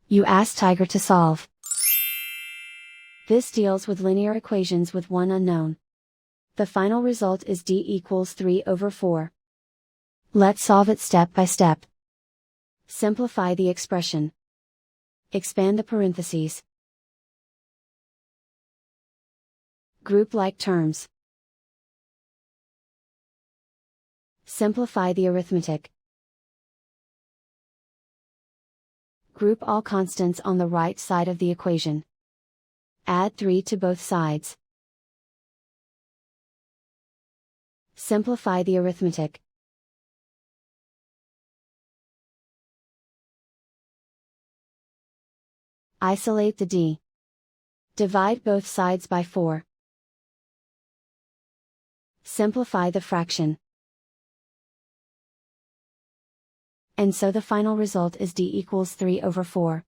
You ask Tiger to solve. This deals with linear equations with one unknown. The final result is d equals 3/4. Let's solve it step by step. Simplify the expression. Expand the parentheses. Group like terms. Simplify the arithmetic. Group all constants on the right side of the equation. Add 3 to both sides. Simplify the arithmetic. Isolate the d. Divide both sides by 4. Simplify the fraction. And so the final result is d equals 3/4.